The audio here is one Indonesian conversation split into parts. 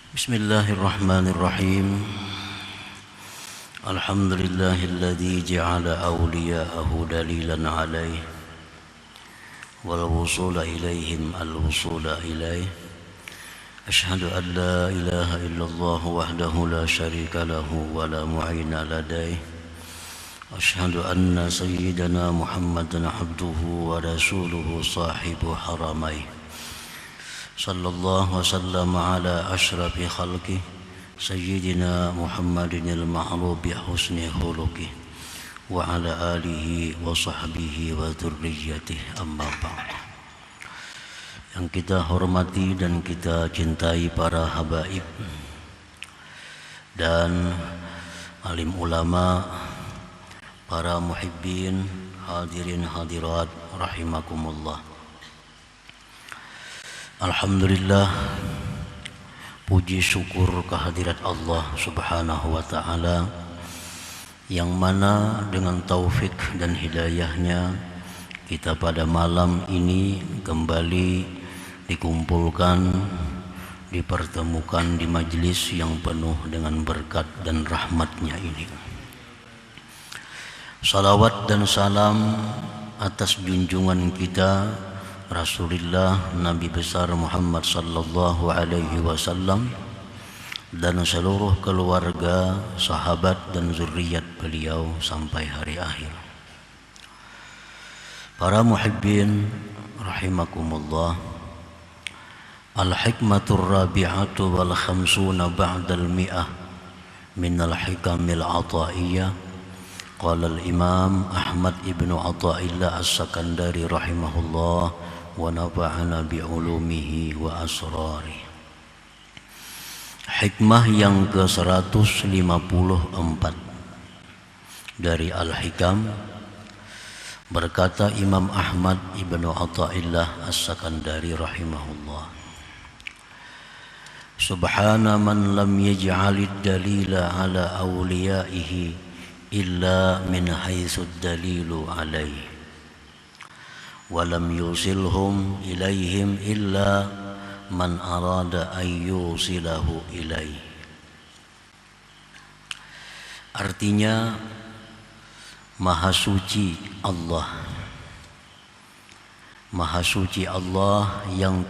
Bismillahirrahmanirrahim. Alhamdulillahilladzi ja'ala awliya'ahu dalilan 'alaihi wal wusula ilaihim al-wusula ilaihi. Asyhadu an la ilaha illallah wahdahu la syarika lahu wa la mu'ina ladaihi. Asyhadu anna sayyidana Muhammadan abduhu wa rasuluhu sahibu haramaihi. Sallallahu wasallam ala ashrafi khalqih Sayyidina Muhammadin al-ma'ruf bi husni khuluqih wa ala alihi wa sahbihi wa dhurriyyatihi amma ba'd. Yang kita hormati dan kita cintai para habaib dan alim ulama, para muhibbin, hadirin hadirat rahimakumullah. Alhamdulillah, puji syukur kehadirat Allah subhanahu wa ta'ala, yang mana dengan taufik dan hidayahnya kita pada malam ini kembali dikumpulkan, dipertemukan di majlis yang penuh dengan berkat dan rahmatnya ini. Salawat dan salam atas junjungan kita Rasulullah Nabi besar Muhammad sallallahu alaihi wasallam dan seluruh keluarga, sahabat dan zuriat beliau sampai hari akhir. Para muhibbin rahimakumullah, al-hikmatur rabi'atu wal khamsuna ba'dal mi'ah minal hikamil ata'iyyah. Qala al-imam Ahmad ibnu Athaillah as-Sakandari rahimahullah wa nafa'ana bi'ulumihi wa asrari. Hikmah yang ke-154 dari Al-Hikam, berkata Imam Ahmad ibnu Athaillah as-Sakandari rahimahullah, Subhana man lam yaj'alid dalila ala awliyaihi illa min haitsu dalilu alaihi walam yusilhum ilaihim illa man arada an yusilahu ilaih. Artinya, Maha Suci Allah, Maha Suci Allah yang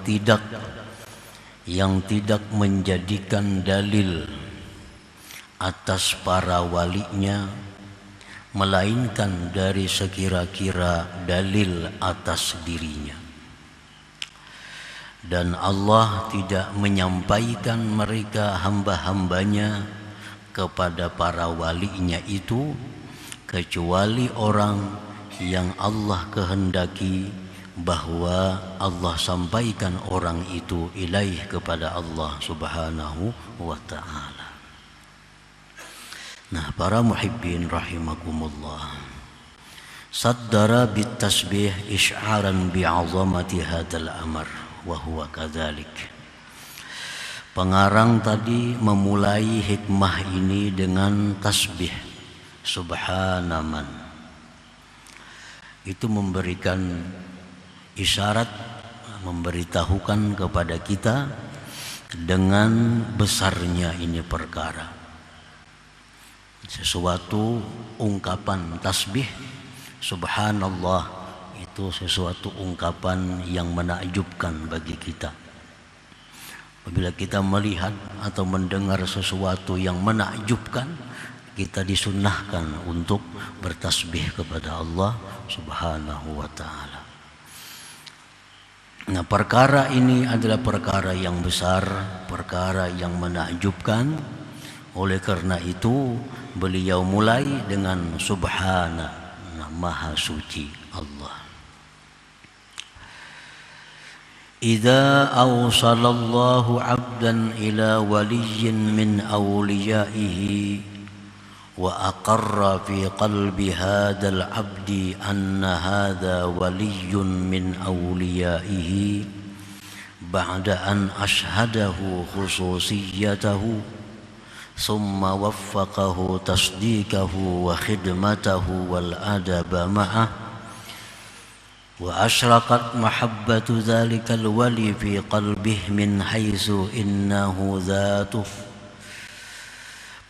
tidak menjadikan dalil atas para walinya melainkan dari sekira-kira dalil atas dirinya. Dan Allah tidak menyampaikan mereka hamba-hambanya kepada para walinya itu kecuali orang yang Allah kehendaki bahwa Allah sampaikan orang itu ilaih kepada Allah subhanahu wa ta'ala. Nah, para muhibbin rahimakumullah, saddara bitasbih isy'aran bi'azamati hadzal amr wa huwa kadzalik. Pengarang tadi memulai hikmah ini dengan tasbih subhanaman. Itu memberikan isyarat, memberitahukan kepada kita dengan besarnya ini perkara. Sesuatu ungkapan tasbih subhanallah itu sesuatu ungkapan yang menakjubkan bagi kita. Apabila kita melihat atau mendengar sesuatu yang menakjubkan, kita disunnahkan untuk bertasbih kepada Allah subhanahu wa ta'ala. Nah, perkara ini adalah perkara yang besar, perkara yang menakjubkan. Oleh karena itu beliau mulai dengan subhana, Maha Suci Allah. Idza awsalallahu 'abdan ila waliyyin min awliyaihi wa aqarra fi qalbi hadzal 'abdi anna hadza waliyyun min awliyaihi ba'da an ashhadahu khususiyatahu ثم وفقه تصديقه وخدمته والأدب معه wa asyraqat mahabbatu dzalikal wali fi qalbihi min haitsu innahu dzatuh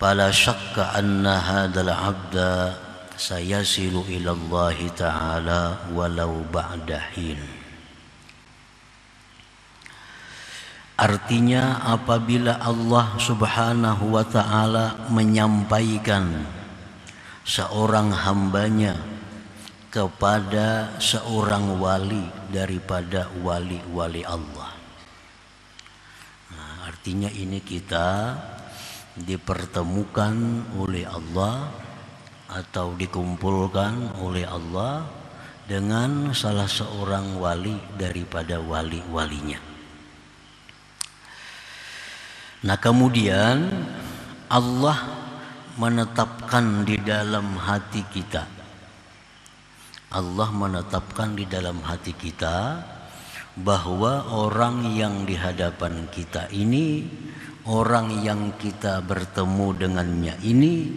fala syakka anna hadzal 'abda sayasilu ila Allah ta'ala walau ba'da hin. Artinya apabila Allah subhanahu wa ta'ala menyampaikan seorang hambanya kepada seorang wali daripada wali-wali Allah. Nah, artinya ini kita dipertemukan oleh Allah atau dikumpulkan oleh Allah dengan salah seorang wali daripada wali-walinya. Nah, kemudian Allah menetapkan di dalam hati kita. Allah menetapkan di dalam hati kita bahwa orang yang di hadapan kita ini, orang yang kita bertemu dengannya ini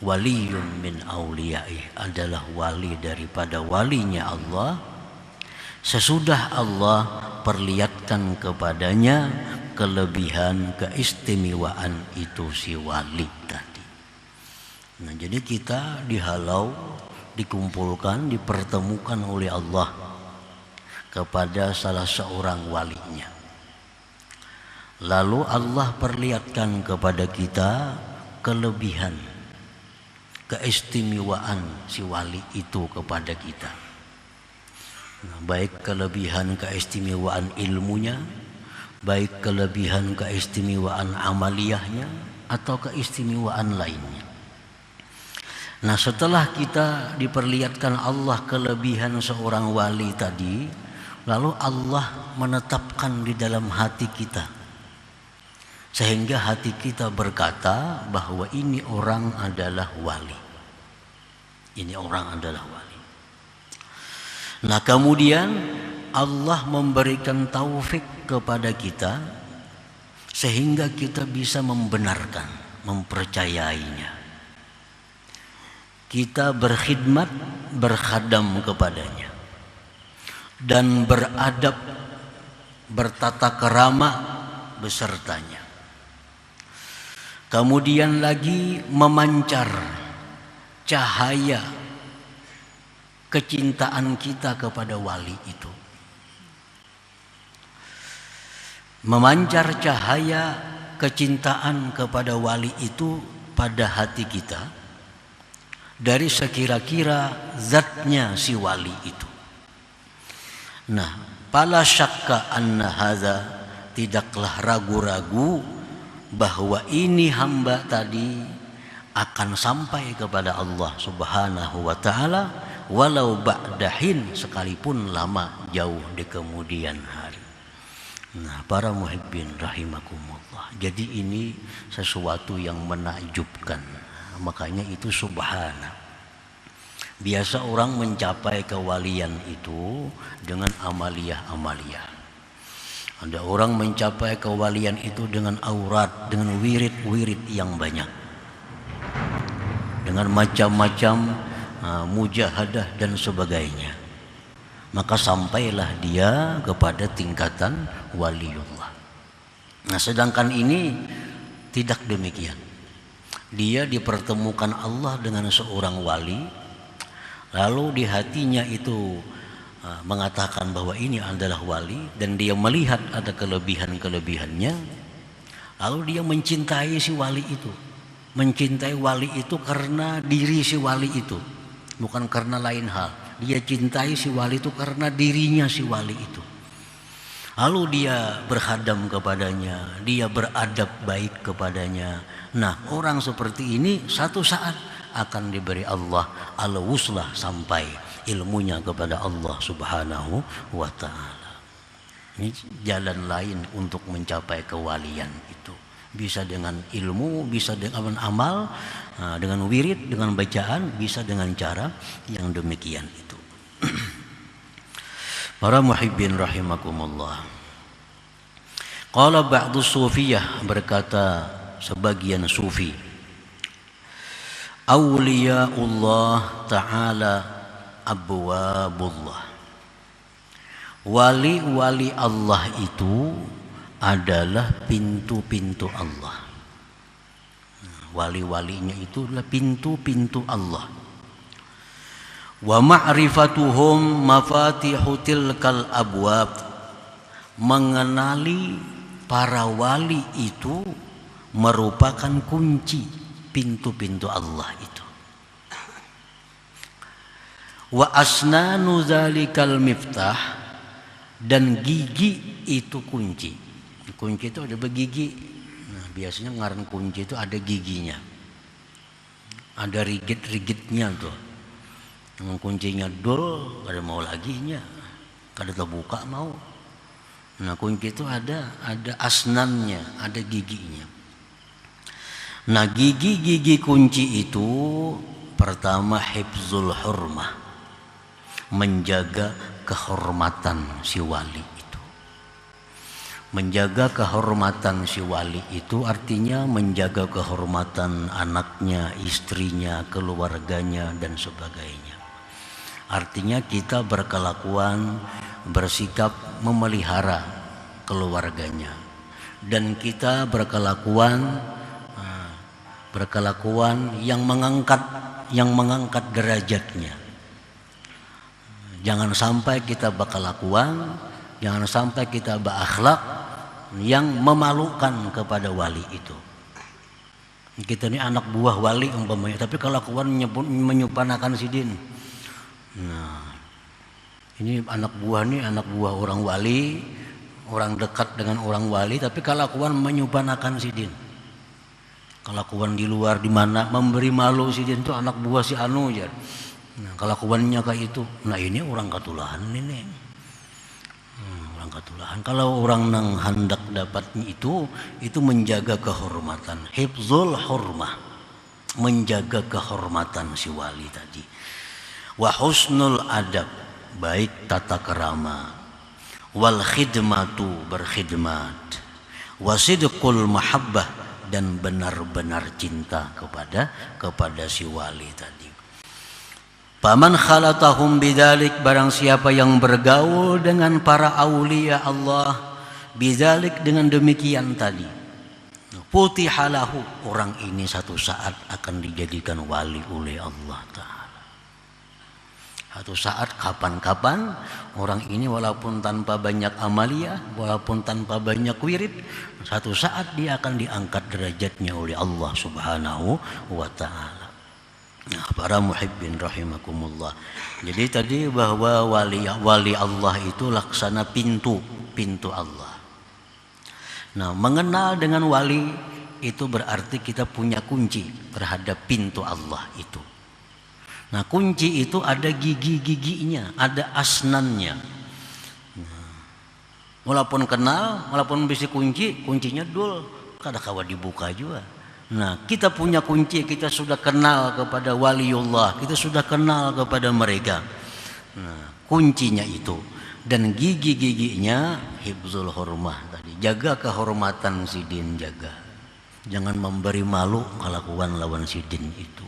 waliyun min auliyaih, adalah wali daripada walinya Allah. Sesudah Allah perlihatkan kepadanya kelebihan, keistimewaan itu si wali tadi. Nah, jadi kita dihalau, dikumpulkan, dipertemukan oleh Allah kepada salah seorang walinya. Lalu Allah perlihatkan kepada kita kelebihan, keistimewaan si wali itu kepada kita. Nah, baik kelebihan keistimewaan ilmunya, baik kelebihan keistimewaan amaliyahnya atau keistimewaan lainnya. Nah, setelah kita diperlihatkan Allah kelebihan seorang wali tadi, lalu Allah menetapkan di dalam hati kita, sehingga hati kita berkata bahwa ini orang adalah wali. Ini orang adalah wali. Nah, kemudian Allah memberikan taufik kepada kita sehingga kita bisa membenarkan, mempercayainya. Kita berkhidmat, berkhadam kepadanya dan beradab, bertata kerama besertanya. Kemudian lagi memancar cahaya kecintaan kita kepada wali itu. Memancar cahaya kecintaan kepada wali itu pada hati kita dari sekira-kira zatnya si wali itu. Nah, fala syakka anna hadza, tidaklah ragu-ragu bahwa ini hamba tadi akan sampai kepada Allah Subhanahu wa taala walau ba'dahin, sekalipun lama jauh di kemudian hari. Nah, para muhibbin rahimakumullah, jadi ini sesuatu yang menakjubkan. Makanya itu subhana. Biasa orang mencapai kewalian itu dengan amaliyah-amaliyah. Ada orang mencapai kewalian itu dengan aurat, dengan wirid-wirid yang banyak, dengan macam-macam mujahadah dan sebagainya. Maka sampailah dia kepada tingkatan waliullah. Nah, sedangkan ini tidak demikian. Dia dipertemukan Allah dengan seorang wali, lalu di hatinya itu mengatakan bahwa ini adalah wali, dan dia melihat ada kelebihan-kelebihannya, lalu dia mencintai si wali itu. Mencintai wali itu karena diri si wali itu, bukan karena lain hal. Dia cintai si wali itu karena dirinya si wali itu. Lalu dia berkhadam kepadanya, dia beradab baik kepadanya. Nah, orang seperti ini satu saat akan diberi Allah al-wuslah sampai ilmunya kepada Allah Subhanahu wa ta'ala. Ini jalan lain untuk mencapai kewalian itu. Bisa dengan ilmu, bisa dengan amal, dengan wirid, dengan bacaan, bisa dengan cara yang demikian itu. Para muhibbin rahimakumullah. Qala ba'du sufiyah, berkata sebagian sufi, Auliyaullah ta'ala abwabullah. Wali-wali Allah itu adalah pintu-pintu Allah. Wali-walinya itu adalah pintu-pintu Allah. Wa ma'rifatuhum mafatihu tilkal abwab. Mengenali para wali itu merupakan kunci pintu-pintu Allah itu. Wa asnanu zalikal miftah, dan gigi itu kunci. Kunci itu ada begigi. Nah, biasanya ngaran kunci itu ada giginya. Ada rigit-rigitnya tuh. Dengan kuncinya dol, kada mau laginya. Kada terbuka mau. Nah, kunci itu ada asnannya, ada giginya. Nah, gigi-gigi kunci itu pertama hifzul hurmah. Menjaga kehormatan si wali itu. Menjaga kehormatan si wali itu artinya menjaga kehormatan anaknya, istrinya, keluarganya dan sebagainya. Artinya kita berkelakuan, bersikap memelihara keluarganya, dan kita berkelakuan yang mengangkat derajatnya. Jangan sampai kita berkelakuan, jangan sampai kita berakhlak yang memalukan kepada wali itu. Kita ini anak buah wali umpamanya, tapi kelakuan menyupanakan sidin. Nah, ini anak buah orang wali, orang dekat dengan orang wali, tapi kelakuan menyupanakan sidin. Kelakuan di luar di mana memberi malu sidin itu anak buah si anu ya. Nah, kelakuannya kayak itu. Nah, ini orang katulahan ini. Orang katulahan. Kalau orang nang hendak dapatnya itu menjaga kehormatan. Hifzul hurmah. Menjaga kehormatan si wali tadi. Wa husnul adab. Baik tata kerama. Wal khidmatu, berkhidmat. Wa sidqul mahabbah, dan benar-benar cinta kepada si wali tadi. Paman khalatahum bidzalik, barang siapa yang bergaul dengan para aulia Allah bidzalik, dengan demikian tadi, futihalahu, orang ini satu saat akan dijadikan wali oleh Allah Ta'ala. Satu saat, kapan-kapan orang ini walaupun tanpa banyak amalia, walaupun tanpa banyak wirid, satu saat dia akan diangkat derajatnya oleh Allah Subhanahu wa Ta'ala. Nah, para muhibbin rahimakumullah. Jadi tadi bahwa wali Allah itu laksana pintu Allah. Nah, mengenal dengan wali itu berarti kita punya kunci terhadap pintu Allah itu. Nah, kunci itu ada gigi-giginya, ada asnannya. Nah, walaupun kenal, walaupun bisa kuncinya dul, kada kawa dibuka juga. Nah, kita punya kunci, kita sudah kenal kepada waliullah, kita sudah kenal kepada mereka. Nah, kuncinya itu, dan gigi-giginya hifzul hurmah tadi, jaga kehormatan sidin, jaga. Jangan memberi malu kelakuan lawan sidin itu.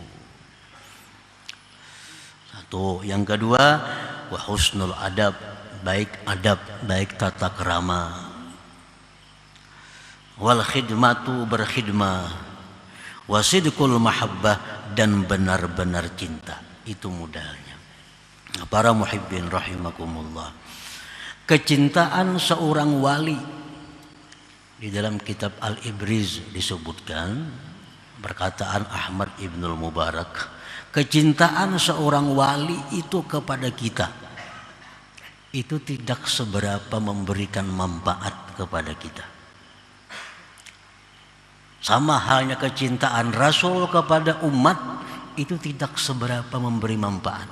Satu, yang kedua, wa husnul adab, baik tata kerama. Wal khidmatu, berkhidmah. Wasidqul mahabbah, dan benar-benar cinta. Itu modalnya. Nah, para muhibbin rahimakumullah. Kecintaan seorang wali, di dalam kitab Al-Ibriz disebutkan, perkataan Ahmad Ibnul Mubarak, kecintaan seorang wali itu kepada kita itu tidak seberapa memberikan manfaat kepada kita. Sama halnya kecintaan Rasul kepada umat itu tidak seberapa memberi manfaat.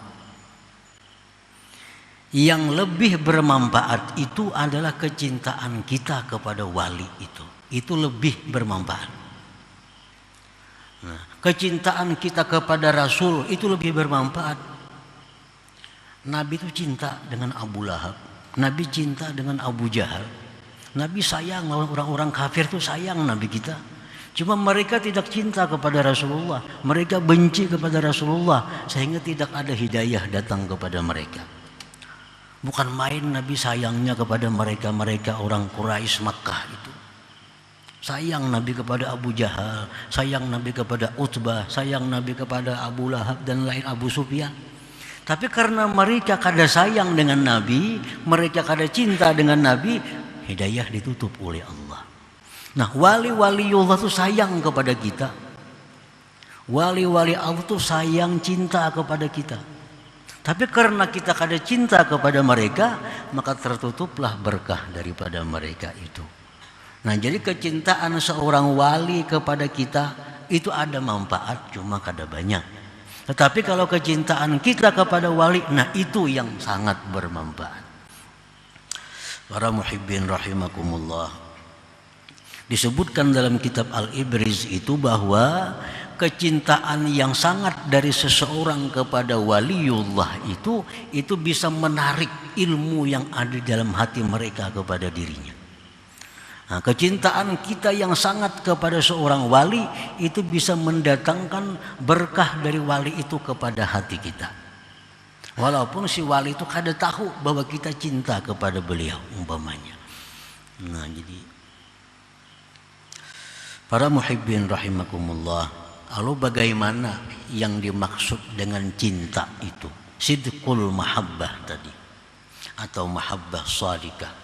Yang lebih bermanfaat itu adalah kecintaan kita kepada wali itu. Itu lebih bermanfaat. Nah, kecintaan kita kepada Rasul itu lebih bermanfaat. Nabi itu cinta dengan Abu Lahab. Nabi cinta dengan Abu Jahal. Nabi sayang lawan orang-orang kafir itu, sayang Nabi kita. Cuma mereka tidak cinta kepada Rasulullah, mereka benci kepada Rasulullah, sehingga tidak ada hidayah datang kepada mereka. Bukan main Nabi sayangnya kepada mereka orang Quraisy Makkah itu. Sayang Nabi kepada Abu Jahal, sayang Nabi kepada Utbah, sayang Nabi kepada Abu Lahab dan lain Abu Sufyan. Tapi karena mereka kada sayang dengan Nabi, mereka kada cinta dengan Nabi, hidayah ditutup oleh Allah. Nah, wali-waliullah itu sayang kepada kita. Wali-wali Allah itu sayang, cinta kepada kita. Tapi karena kita kada cinta kepada mereka, maka tertutuplah berkah daripada mereka itu. Nah, jadi kecintaan seorang wali kepada kita itu ada manfaat, cuma kada banyak. Tetapi kalau kecintaan kita kepada wali, nah itu yang sangat bermanfaat. Para muhibbin rahimakumullah. Disebutkan dalam kitab Al-Ibriz itu bahwa kecintaan yang sangat dari seseorang kepada waliullah itu bisa menarik ilmu yang ada dalam hati mereka kepada dirinya. Nah, kecintaan kita yang sangat kepada seorang wali itu bisa mendatangkan berkah dari wali itu kepada hati kita. Walaupun si wali itu kada tahu bahwa kita cinta kepada beliau umpamanya. Nah, jadi para muhibbin rahimakumullah, lalu bagaimana yang dimaksud dengan cinta itu? Sidqul mahabbah tadi, atau mahabbah shadikah.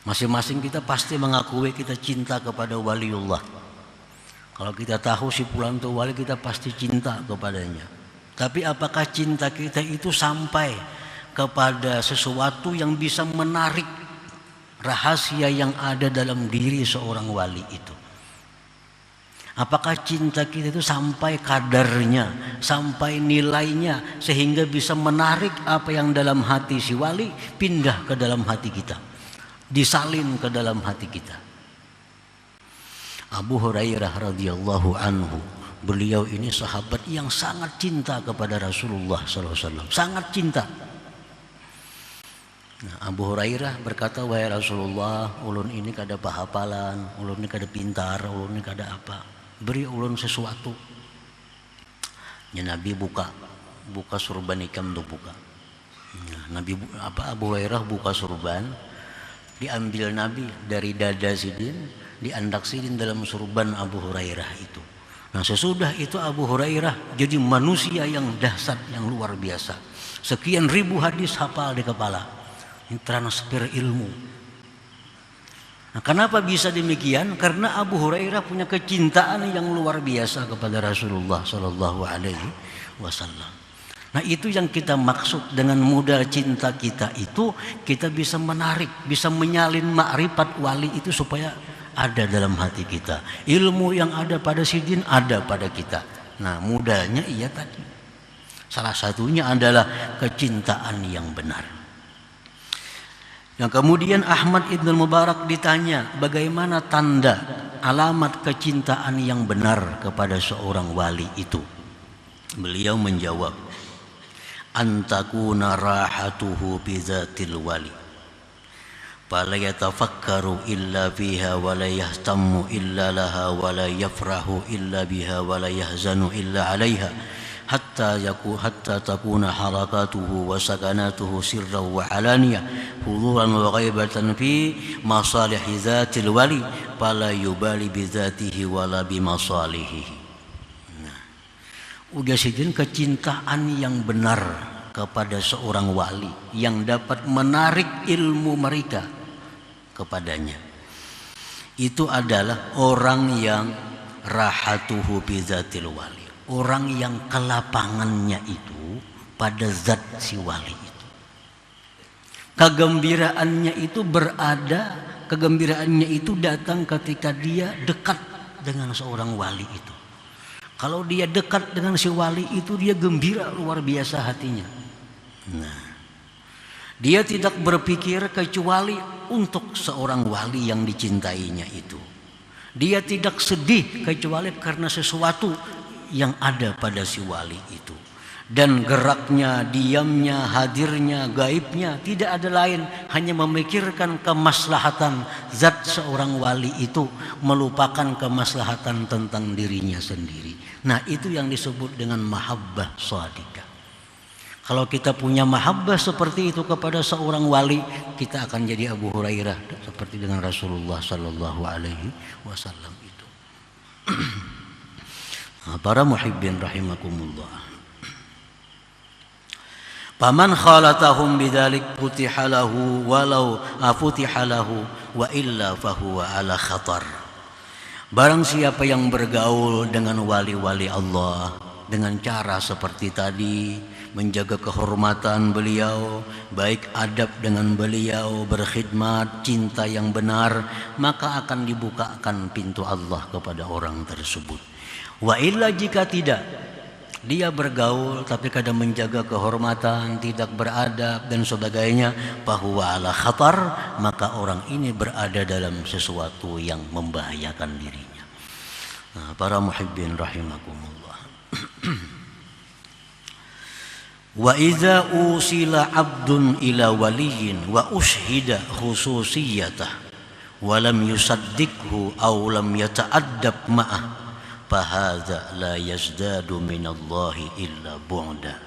Masing-masing kita pasti mengakui kita cinta kepada waliullah. Kalau kita tahu si fulan itu wali, kita pasti cinta kepadanya. Tapi apakah cinta kita itu sampai kepada sesuatu yang bisa menarik rahasia yang ada dalam diri seorang wali itu? Apakah cinta kita itu sampai kadarnya, sampai nilainya, sehingga bisa menarik apa yang dalam hati si wali pindah ke dalam hati kita, disalin ke dalam hati kita. Abu Hurairah radhiyallahu anhu, beliau ini sahabat yang sangat cinta kepada Rasulullah SAW, sangat cinta. Nah, Abu Hurairah berkata, wahai Rasulullah, ulun ini kada pahapalan, ulun ini kada pintar, ulun ini kada apa. Beri ulun sesuatu. Ya, Nabi buka surban ikam tu buka. Nah, Abu Hurairah buka surban, diambil Nabi dari dada sidin, diandak sidin dalam surban Abu Hurairah itu. Nah, sesudah itu Abu Hurairah jadi manusia yang dahsyat, yang luar biasa. Sekian ribu hadis hafal di kepala. Ini transfer ilmu. Nah, kenapa bisa demikian? Karena Abu Hurairah punya kecintaan yang luar biasa kepada Rasulullah Sallallahu Alaihi Wasallam. Nah, itu yang kita maksud dengan modal cinta kita itu, kita bisa menarik, bisa menyalin makrifat wali itu supaya ada dalam hati kita. Ilmu yang ada pada sidin ada pada kita. Nah, modalnya iya tadi. Salah satunya adalah kecintaan yang benar. Yang kemudian Ahmad Ibn Mubarak ditanya, bagaimana tanda alamat kecintaan yang benar kepada seorang wali itu? Beliau menjawab, antakuna rahatuhu bizatil wali, fala yatafakkaru illa fiha wa la yahtammu illa laha wa la yafrahu illa biha wa la yahzanu illa alaiha hatta takuna harakatuhu wa sakanatuhu sirran wa alaniya huduran wa ghaibatan fi masalih zatil wali fala yubali bi zatihi wala bi masalihi. Nah, udah sidin kecintaan yang benar kepada seorang wali yang dapat menarik ilmu mereka kepadanya itu adalah orang yang rahatuhu bi zatil wali, orang yang kelapangannya itu pada zat si wali itu. Kegembiraannya itu kegembiraannya itu datang ketika dia dekat dengan seorang wali itu. Kalau dia dekat dengan si wali itu, dia gembira luar biasa hatinya. Nah, dia tidak berpikir kecuali untuk seorang wali yang dicintainya itu. Dia tidak sedih kecuali karena sesuatu yang ada pada si wali itu. Dan geraknya, diamnya, hadirnya, gaibnya tidak ada lain, hanya memikirkan kemaslahatan zat seorang wali itu, melupakan kemaslahatan tentang dirinya sendiri. Nah, itu yang disebut dengan mahabbah shadiqah. Kalau kita punya mahabbah seperti itu kepada seorang wali, kita akan jadi Abu Hurairah seperti dengan Rasulullah sallallahu alaihi wasallam itu. Para muhibbin rahimakumullah. Faman khalatahum bidzalik futiha lahu walau futiha lahu wa illa fahuwa ala khatar. Barang siapa yang bergaul dengan wali-wali Allah dengan cara seperti tadi, menjaga kehormatan beliau, baik adab dengan beliau, berkhidmat, cinta yang benar, maka akan dibukakan pintu Allah kepada orang tersebut. Wa illa jika tidak, dia bergaul tapi kadang menjaga kehormatan, tidak beradab dan sebagainya, bahwa ala khatar, maka orang ini berada dalam sesuatu yang membahayakan dirinya. Nah, para muhibbin rahimakumullah. Wa idza usila 'abdun ila waliyin wa ushhida khususiyatah wa lam yusaddiqhu aw lam yata'addab ma'ah fahadza la yazdadu minallahi illa bu'da.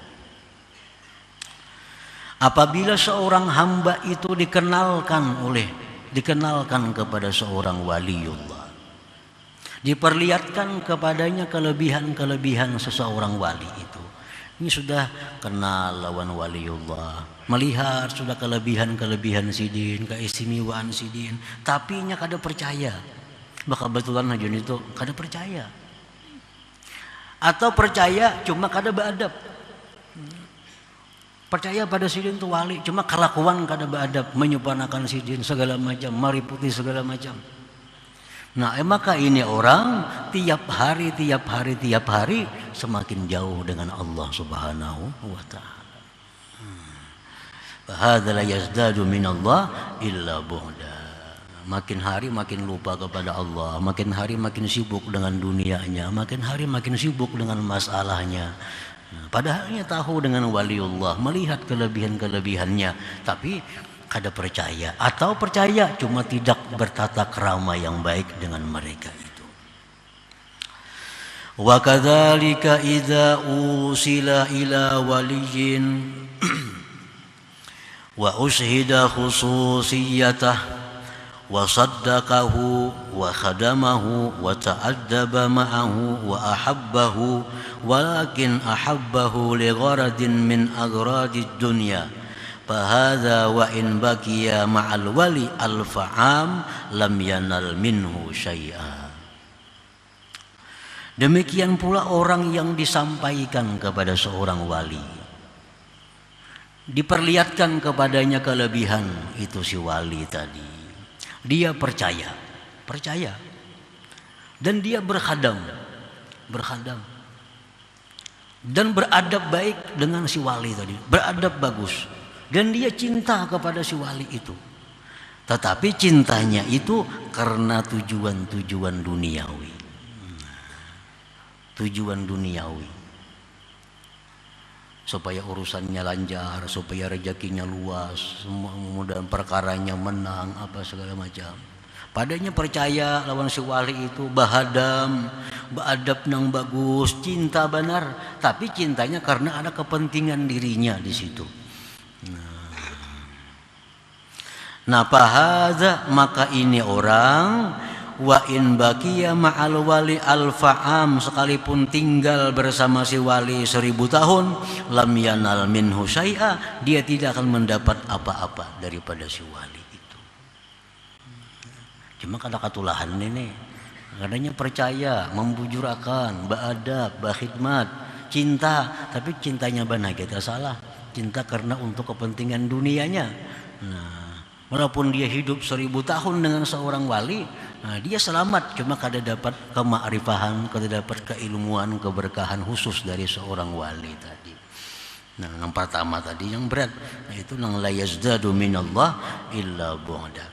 Apabila seorang hamba itu dikenalkan kepada seorang waliullah, diperlihatkan kepadanya kelebihan-kelebihan seseorang wali itu, ini sudah kenal lawan waliullah, melihat sudah kelebihan-kelebihan sidin, keistimewaan sidin, tapi nya kada percaya, bakal betulan hajun itu kada percaya. Atau percaya cuma kada beadab. Percaya pada sidin itu wali, cuma kelakuan kada beadab, menyempurnakan sidin segala macam, mariputi segala macam. Nah, maka ini orang tiap hari semakin jauh dengan Allah Subhanahu wa taala. Fahadza la yazdadu minallah illa bu'da. Makin hari makin lupa kepada Allah, makin hari makin sibuk dengan dunianya, makin hari makin sibuk dengan masalahnya. Nah, padahalnya tahu dengan waliullah, melihat kelebihan-kelebihannya, tapi kada percaya, atau percaya cuma tidak bertata krama yang baik dengan mereka itu. Wa kadzalika idza usila ila waliyin wa ushhida khususiyatah wa saddaqahu wa khadamahu wa ta'addaba ma'ahu wa ahabbahu walakin ahabbahu li gharadin min agradid dunya fahadza wa in baqiya ma'al wali al-fa'am lam yanal minhu syai'a. Demikian pula orang yang disampaikan kepada seorang wali, diperlihatkan kepadanya kelebihan itu si wali tadi, dia percaya dan dia berkhadam dan beradab baik dengan si wali tadi, beradab bagus, dan dia cinta kepada si wali itu. Tetapi cintanya itu karena tujuan duniawi. Tujuan duniawi. Supaya urusannya lancar, supaya rezekinya luas, semua mudah perkaranya menang, apa segala macam. Padanya percaya lawan si wali itu bahadam, beadab nang bagus, cinta benar, tapi cintanya karena ada kepentingan dirinya di situ. Nah, fahadza, maka ini orang wa in baqiya ma'al wali al-fa'am, sekalipun tinggal bersama si wali 1000 tahun, lam yanal minhu syai'a, dia tidak akan mendapat apa-apa daripada si wali itu. Cuma kada katulahan ini, katanya percaya, membujurakan, beadab, berkhidmat, cinta, tapi cintanya benar kita salah, cinta karena untuk kepentingan dunianya. Nah, walaupun dia hidup 1000 tahun dengan seorang wali, nah dia selamat, cuma kada dapat kema'rifahan, kada dapat keilmuan, keberkahan khusus dari seorang wali tadi. Nah, yang pertama tadi yang berat, nah itu nang la yazdadu minallah illa bu'da.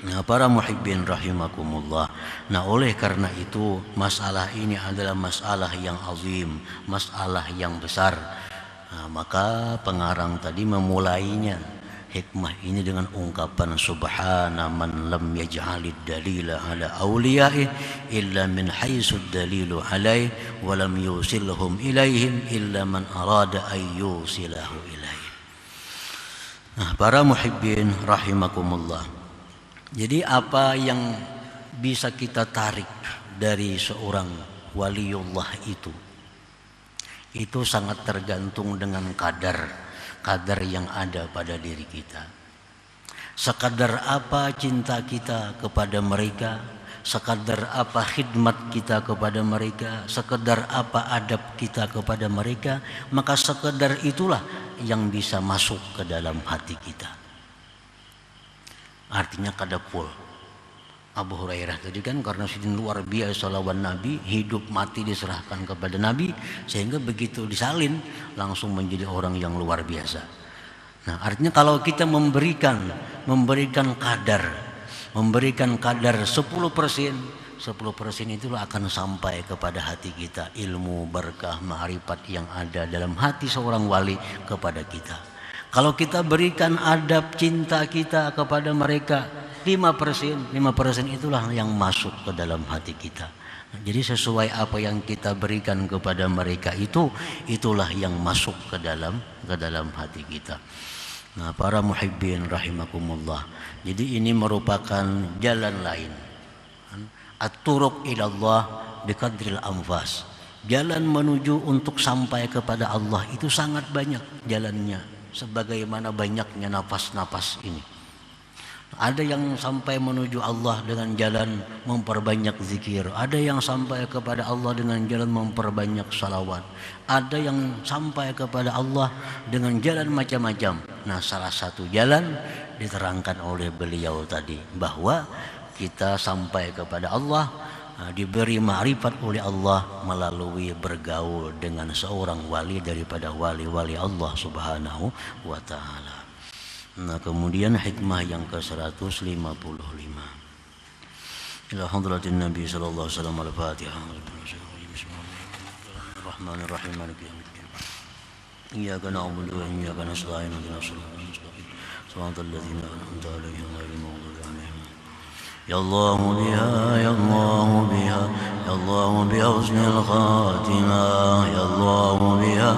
Nah, para muhibbin rahimakumullah. Nah, oleh karena itu masalah ini adalah masalah yang azim, masalah yang besar. Nah, maka pengarang tadi memulainya hikmah ini dengan ungkapan subhana man lam yaj'alid dalila ala awliyaih illa min haitsu dalilu alaih wa lam yusilhum ilaihim illa man arada ay yusilahu ilaih. Nah, para muhibbin rahimakumullah. Jadi apa yang bisa kita tarik dari seorang waliullah itu sangat tergantung dengan kadar yang ada pada diri kita. Sekadar apa cinta kita kepada mereka, sekadar apa khidmat kita kepada mereka, sekadar apa adab kita kepada mereka, maka sekadar itulah yang bisa masuk ke dalam hati kita. Artinya kadapul. Abu Hurairah tadi kan karena sudah luar biasa lawan Nabi, hidup mati diserahkan kepada Nabi, sehingga begitu disalin langsung menjadi orang yang luar biasa. Nah, artinya kalau kita memberikan kadar 10%, 10% itulah akan sampai kepada hati kita ilmu, berkah, ma'rifat yang ada dalam hati seorang wali kepada kita. Kalau kita berikan adab cinta kita kepada mereka 5% itulah yang masuk ke dalam hati kita. Jadi sesuai apa yang kita berikan kepada mereka itulah yang masuk ke dalam hati kita. Nah, para muhibbin rahimakumullah. Jadi ini merupakan jalan lain. At-turuq ilallah biqadril anfas. Jalan menuju untuk sampai kepada Allah itu sangat banyak jalannya. Sebagaimana banyaknya nafas-nafas ini. Ada yang sampai menuju Allah dengan jalan memperbanyak zikir. Ada yang sampai kepada Allah dengan jalan memperbanyak salawat. Ada yang sampai kepada Allah dengan jalan macam-macam. Nah, salah satu jalan diterangkan oleh beliau tadi, bahwa kita sampai kepada Allah, diberi ma'rifat oleh Allah melalui bergaul dengan seorang wali daripada wali-wali Allah subhanahu wa ta'ala. Nah, kemudian hikmah yang ke-155. Ila hadratin Nabi sallallahu alaihi wasallam al-Fatihah. Bismillahirrahmanirrahim. Maliki yaumiddin. Iyyaka na'budu wa iyyaka nasta'in. Ihdinas siratal mustaqim. Shiratal ladzina an'amta 'alaihim ghairil maghdubi 'alaihim. Ya Allah biha, ya Allah biha, ya Allah biha husnul khatimah. Ya Allah biha,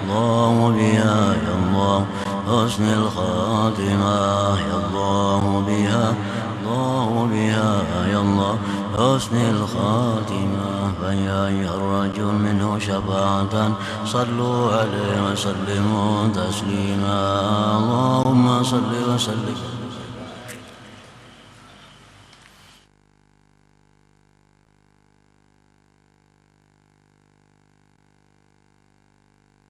Allah biha, ya Allah husnul khatimah. Ya Allah biha, Allah biha, ya Allah husnul khatimah. Faya yarjul minhu syafa'atan sallu alaihi wa sallimu taslima. Allahumma salli wa sallim